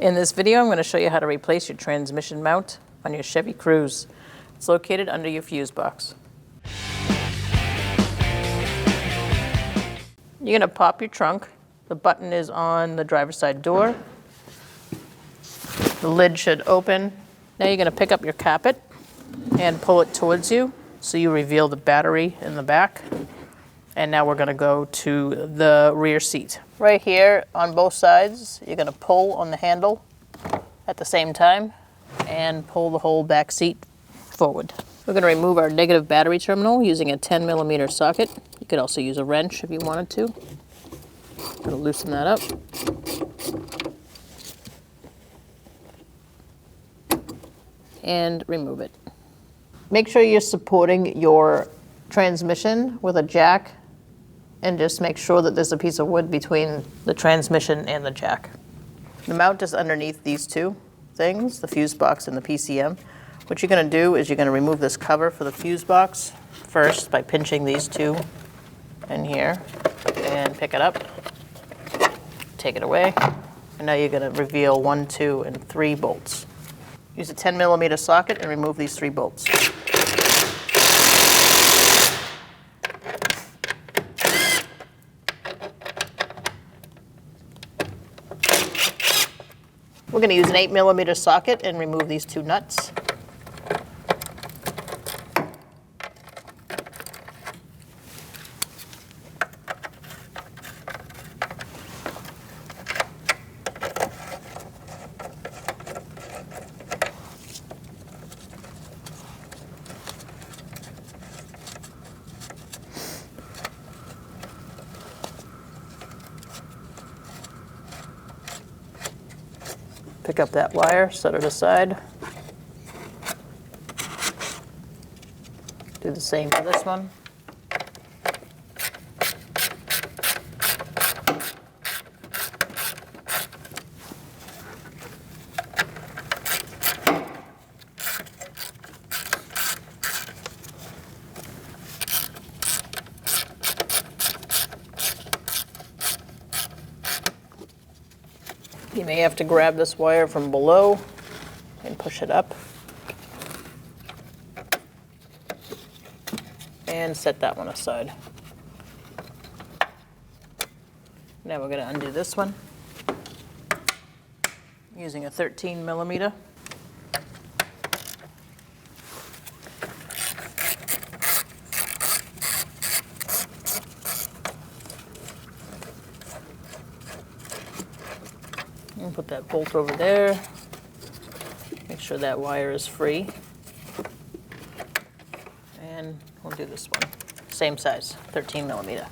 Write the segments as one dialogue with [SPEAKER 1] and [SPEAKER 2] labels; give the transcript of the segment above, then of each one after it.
[SPEAKER 1] In this video, I'm going to show you how to replace your transmission mount on your Chevy Cruze. It's located under your fuse box. You're going to pop your trunk. The button is on the driver's side door. The lid should open. Now you're going to pick up your carpet and pull it towards you so you reveal the battery in the back. And now we're going to go to the rear seat. Right here on both sides, you're going to pull on the handle at the same time and pull the whole back seat forward. We're going to remove our negative battery terminal using a 10mm socket. You could also use a wrench if you wanted to. I'm going to loosen that up. And remove it. Make sure you're supporting your transmission with a jack, and just make sure that there's a piece of wood between the transmission and the jack. The mount is underneath these two things, the fuse box and the PCM. What you're going to do is you're going to remove this cover for the fuse box first by pinching these two in here and pick it up, take it away, and now you're going to reveal 1, 2, and 3 bolts. Use a 10mm socket and remove these 3 bolts. We're going to use an 8mm socket and remove these 2 nuts. Pick up that wire, set it aside. Do the same for this one. You may have to grab this wire from below and push it up. And set that one aside. Now we're going to undo this one using a 13mm. And put that bolt over there. Make sure that wire is free. And we'll do this one. Same size, 13mm.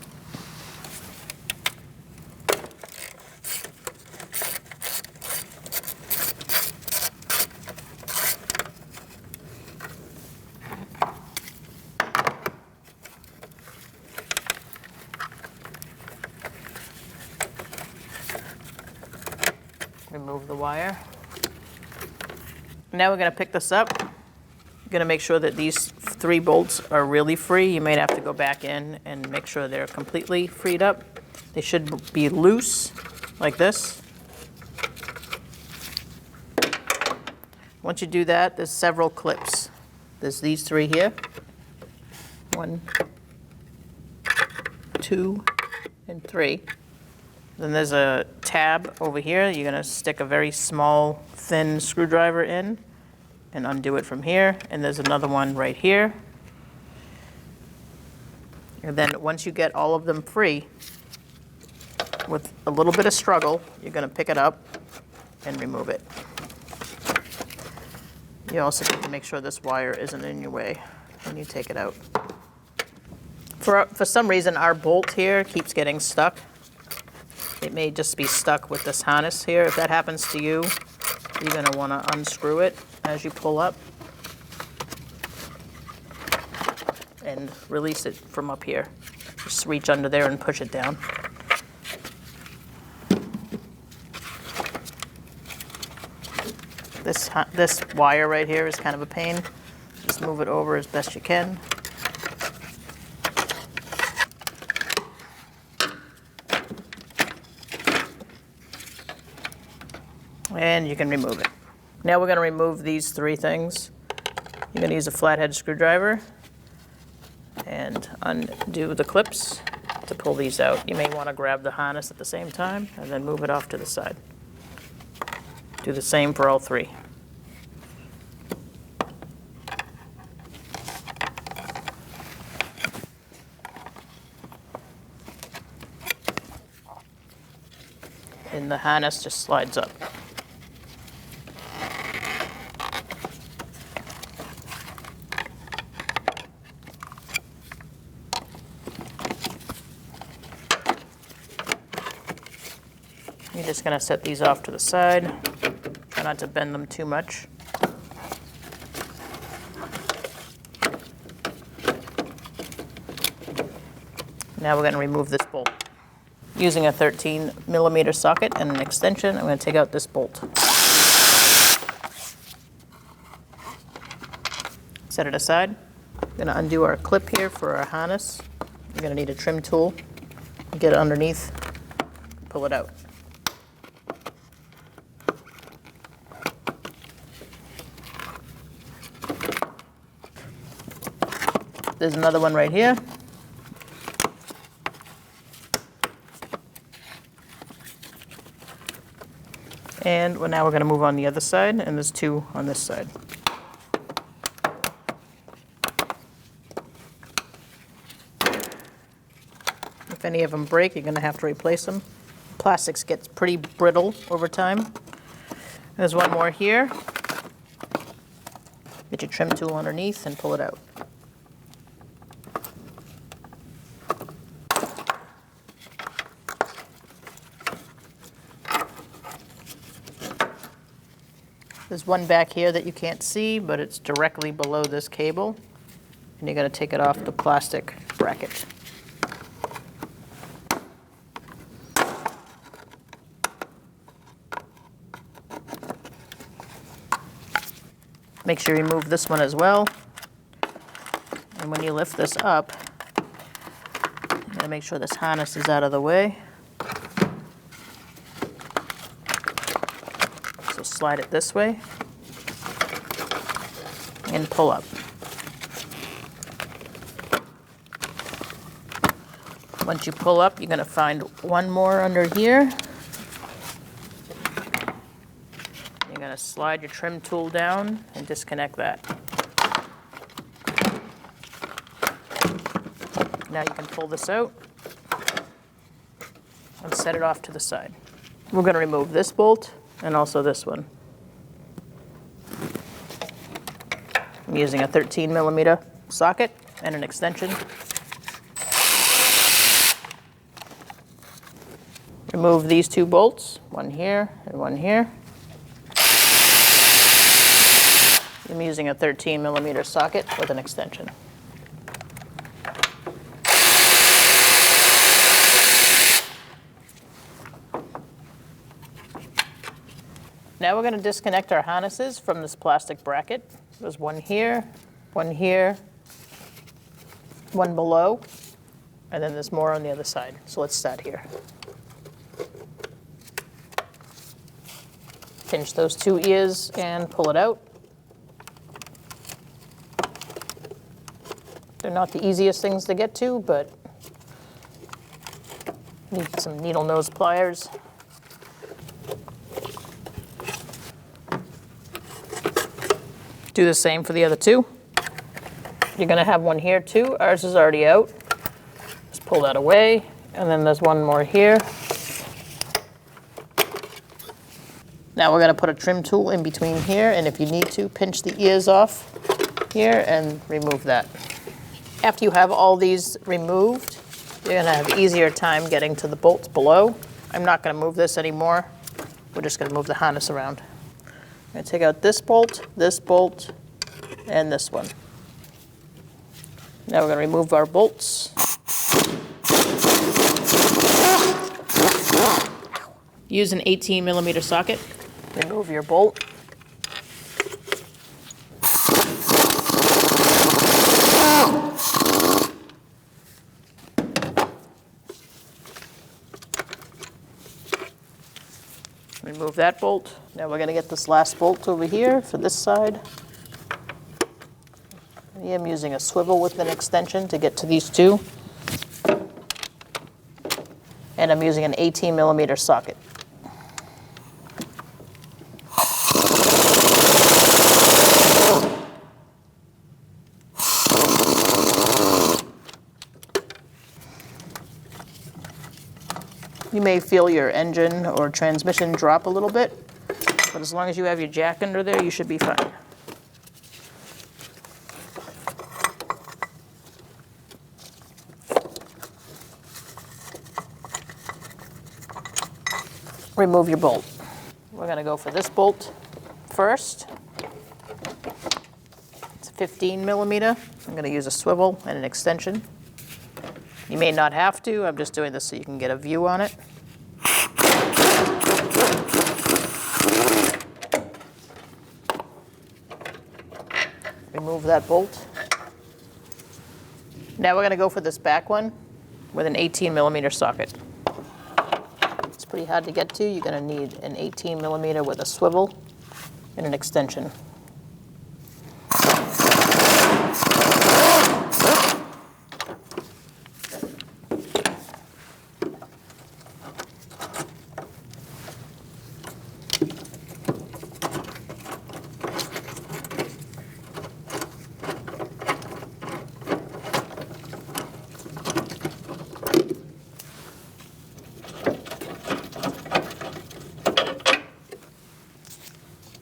[SPEAKER 1] Remove the wire. Now we're going to pick this up. You're going to make sure that these 3 bolts are really free. You might have to go back in and make sure they're completely freed up. They should be loose, like this. Once you do that, there's several clips. There's these 3 here. 1, 2, and 3. Then there's a tab over here. You're going to stick a very small, thin screwdriver in and undo it from here. And there's another one right here. And then once you get all of them free, with a little bit of struggle, you're going to pick it up and remove it. You also need to make sure this wire isn't in your way when you take it out. For some reason, our bolt here keeps getting stuck. It may just be stuck with this harness here. If that happens to you, you're going to want to unscrew it as you pull up and release it from up here. Just reach under there and push it down. This wire right here is kind of a pain. Just move it over as best you can. and you can remove it. Now we're going to remove these three things. You're going to use a flathead screwdriver and undo the clips to pull these out. You may want to grab the harness at the same time and then move it off to the side. Do the same for all three. And the harness just slides up. You're just going to set these off to the side. Try not to bend them too much. Now we're going to remove this bolt. Using a 13mm socket and an extension, I'm going to take out this bolt. Set it aside. I'm going to undo our clip here for our harness. You're going to need a trim tool. Get it underneath, pull it out. There's another one right here. And now we're going to move on the other side, and there's two on this side. If any of them break, you're going to have to replace them. Plastics gets pretty brittle over time. There's one more here. Get your trim tool underneath and pull it out. There's one back here that you can't see, but it's directly below this cable. And you're going to take it off the plastic bracket. Make sure you remove this one as well. And when you lift this up, you got to make sure this harness is out of the way. So slide it this way and pull up. Once you pull up, you're going to find one more under here. You're going to slide your trim tool down and disconnect that. Now you can pull this out and set it off to the side. We're going to remove this bolt and also this one. I'm using a 13mm socket and an extension. Remove these two bolts, one here and one here. I'm using a 13mm socket with an extension. Now we're going to disconnect our harnesses from this plastic bracket. There's one here, one below, and then there's more on the other side. So let's start here. Pinch those two ears and pull it out. They're not the easiest things to get to, but need some needle nose pliers. Do the same for the other two. You're going to have one here too. Ours is already out. Just pull that away. And then there's one more here. Now we're going to put a trim tool in between here, and if you need to, pinch the ears off here and remove that. After you have all these removed, you're going to have easier time getting to the bolts below. I'm not going to move this anymore. We're just going to move the harness around. I'm going to take out this bolt, and this one. Now we're going to remove our bolts. Use an 18mm socket. Remove your bolt. Remove that bolt. Now we're going to get this last bolt over here for this side. I am using a swivel with an extension to get to these two. And I'm using an 18mm socket. You may feel your engine or transmission drop a little bit, but as long as you have your jack under there, you should be fine. Remove your bolt. We're going to go for this bolt first. It's 15mm. I'm going to use a swivel and an extension. You may not have to. I'm just doing this so you can get a view on it. Remove that bolt. Now we're going to go for this back one with an 18mm socket. It's pretty hard to get to. You're going to need an 18mm with a swivel and an extension.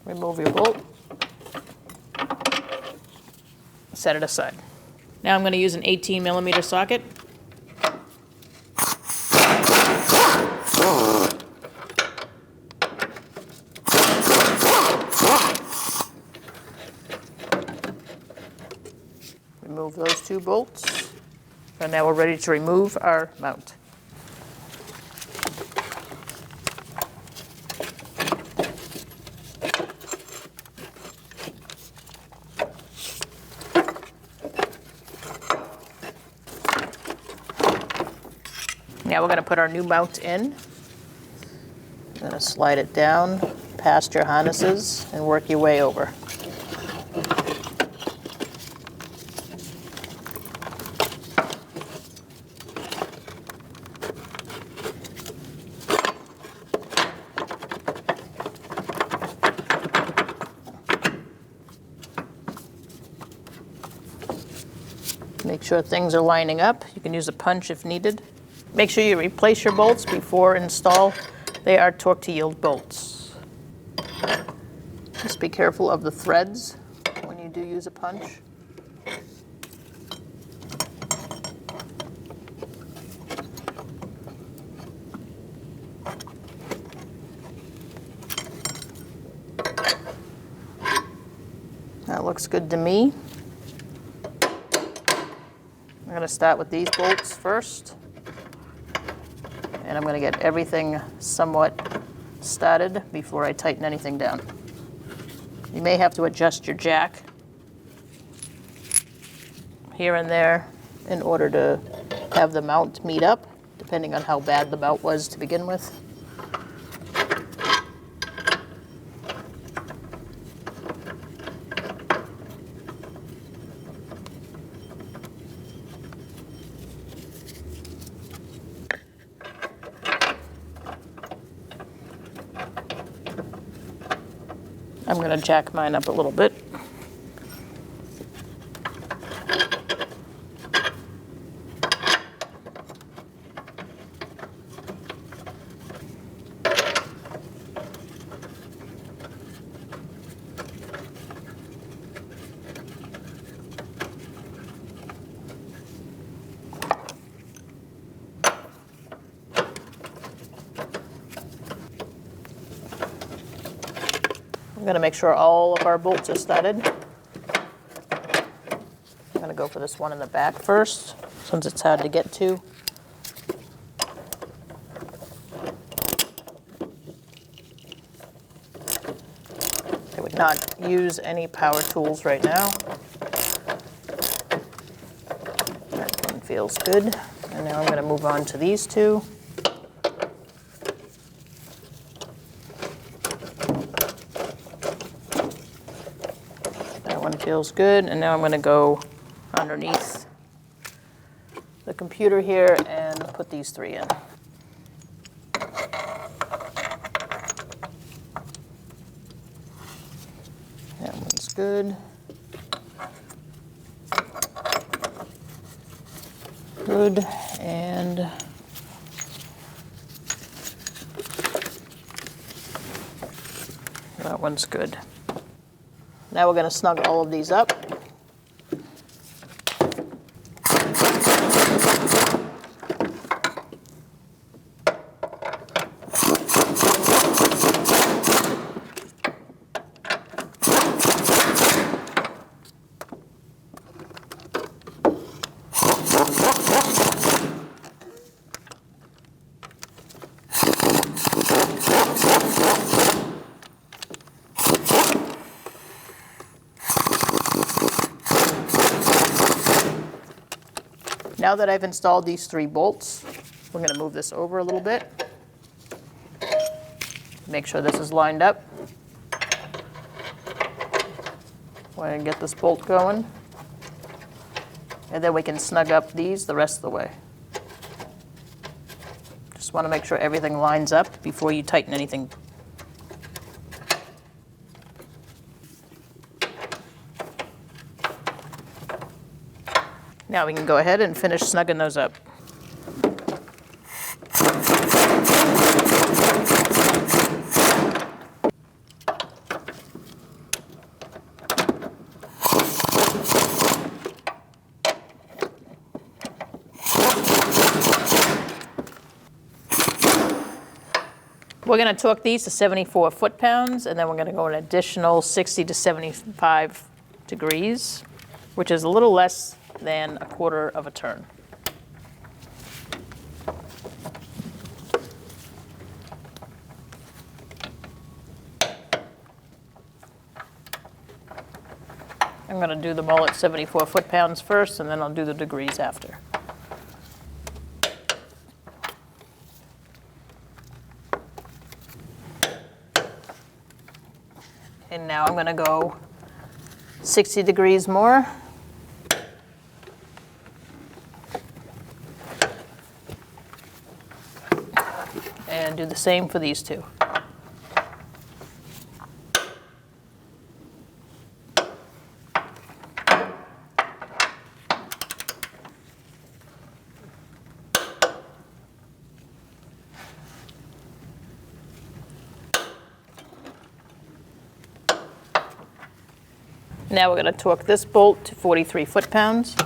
[SPEAKER 1] Remove your bolt, set it aside. Now I'm going to use an 18mm socket. Remove those two bolts, and now we're ready to remove our mount. Now we're going to put our new mount in. I'm going to slide it down past your harnesses and work your way over. Make sure things are lining up. You can use a punch if needed. Make sure you replace your bolts before install. They are torque to yield bolts. Just be careful of the threads when you do use a punch. That looks good to me. I'm going to start with these bolts first. And I'm going to get everything somewhat started before I tighten anything down. You may have to adjust your jack here and there in order to have the mount meet up, depending on how bad the mount was to begin with. I'm going to jack mine up a little bit. I'm going to make sure all of our bolts are studded. I'm going to go for this one in the back first, since it's hard to get to. I would not use any power tools right now. That one feels good. And now I'm going to move on to these two. one feels good. And now I'm going to go underneath the computer here and put these 3 in. That one's good. Good, and that one's good. Now we're going to snug all of these up. Now that I've installed these 3 bolts, we're going to move this over a little bit. Make sure this is lined up. We're going to get this bolt going. And then we can snug up these the rest of the way. Just want to make sure everything lines up before you tighten anything. Now we can go ahead and finish snugging those up. We're going to torque these to 74 foot-pounds, and then we're going to go an additional 60 to 75 degrees, which is a little less than a quarter of a turn. I'm going to do them all at 74 foot-pounds first, and then I'll do the degrees after. And now I'm going to go 60 degrees more. And do the same for these 2. Now we're going to torque this bolt to 43 foot-pounds.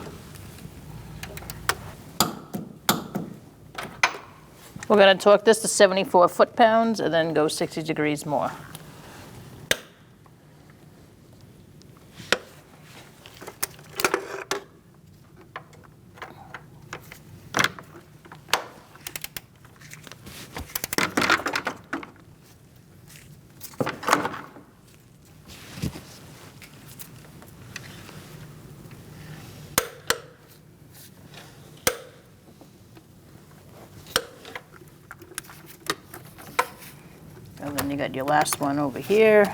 [SPEAKER 1] We're going to torque this to 74 foot-pounds and then go 60 degrees more. And then you got your last one over here.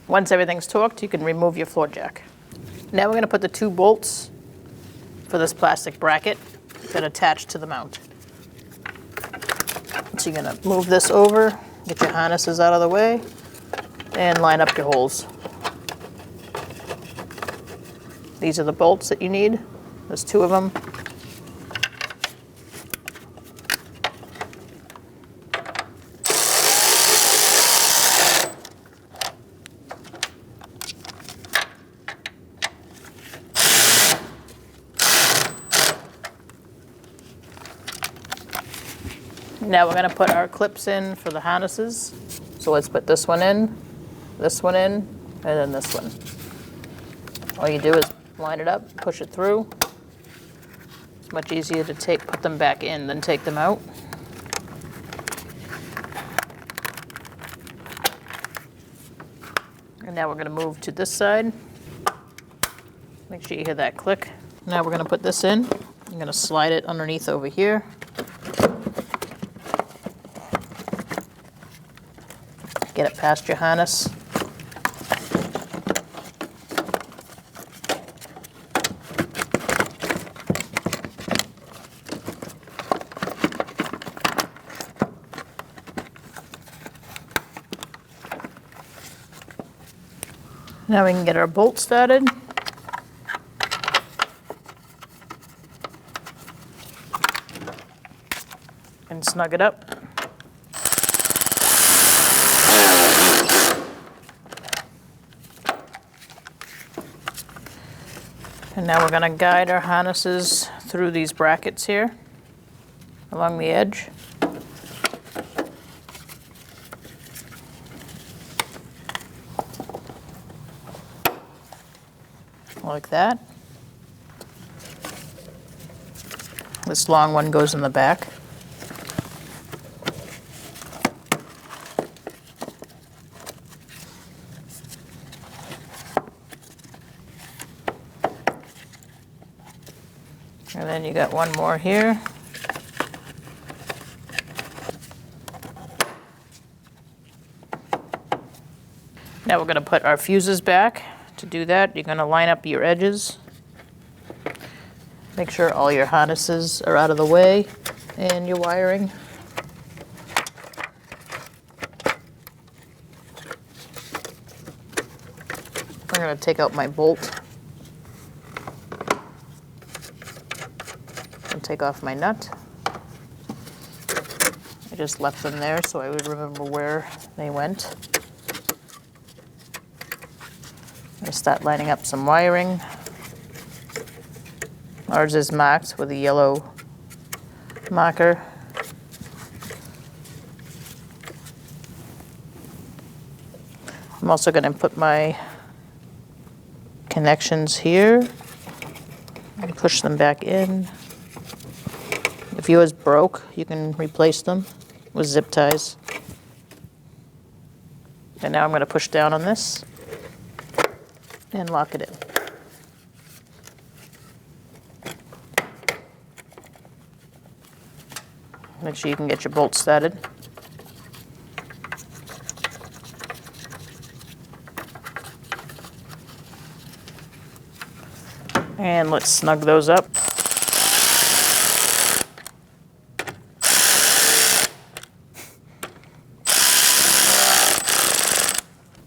[SPEAKER 1] Once everything's torqued, you can remove your floor jack. Now we're going to put the 2 bolts for this plastic bracket that attach to the mount. So you're going to move this over, get your harnesses out of the way, and line up your holes. These are the bolts that you need. There's 2 of them. Now we're going to put our clips in for the harnesses. So let's put this one in, and then this one. All you do is line it up, push it through. It's much easier to put them back in than take them out. And now we're going to move to this side. Make sure you hear that click. Now we're going to put this in. I'm going to slide it underneath over here. Get it past your harness. Now we can get our bolt started. And snug it up. And now we're going to guide our harnesses through these brackets here along the edge. Like that. This long one goes in the back. And then you got one more here. Now we're going to put our fuses back. To do that, you're going to line up your edges. Make sure all your harnesses are out of the way and your wiring. I'm going to take out my bolt and take off my nut. I just left them there so I would remember where they went. I'm going to start lining up some wiring. Ours is marked with a yellow marker. I'm also going to put my connections here and push them back in. If yours broke, you can replace them with zip ties. And now I'm going to push down on this and lock it in. Make sure you can get your bolts started. And let's snug those up.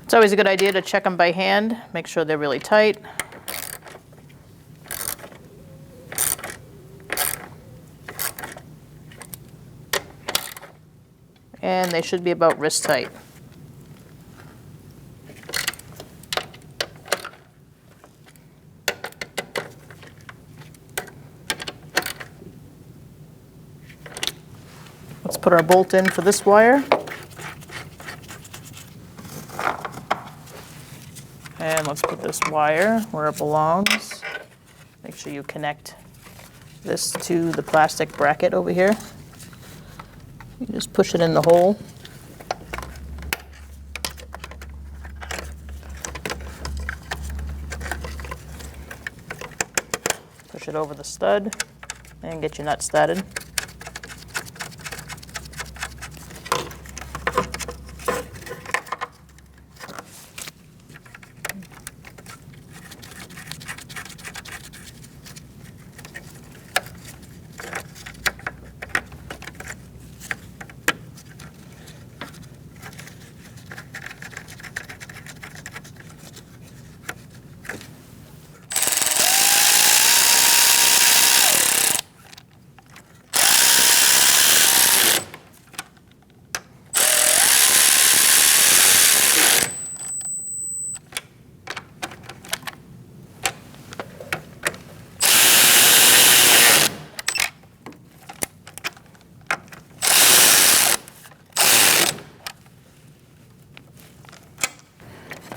[SPEAKER 1] It's always a good idea to check them by hand, make sure they're really tight. And they should be about wrist tight. Let's put our bolt in for this wire. And let's put this wire where it belongs. Make sure you connect this to the plastic bracket over here. You just push it in the hole. Push it over the stud and get your nut started.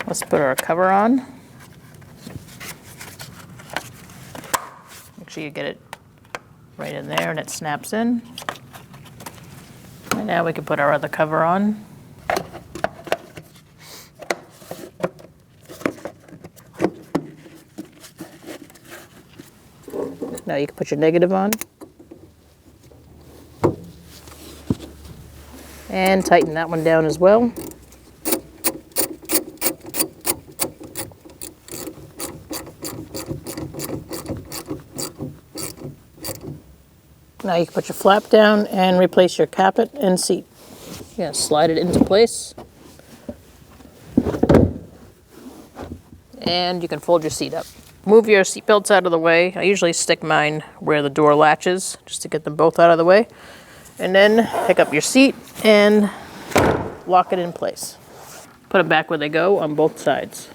[SPEAKER 1] Let's put our cover on. Make sure you get it right in there and it snaps in. And now we can put our other cover on. you can put your negative on. And tighten that one down as well. Now you can put your flap down and replace your capot and seat. You're going to slide it into place. And you can fold your seat up. Move your seat belts out of the way. I usually stick mine where the door latches, just to get them both out of the way. And then pick up your seat and lock it in place. Put them back where they go on both sides.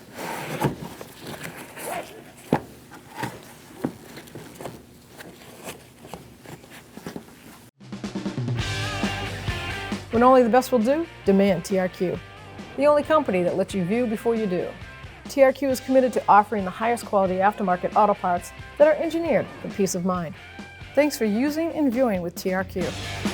[SPEAKER 2] When only the best will do, demand TRQ. The only company that lets you view before you do. TRQ is committed to offering the highest quality aftermarket auto parts that are engineered for peace of mind. Thanks for using and viewing with TRQ.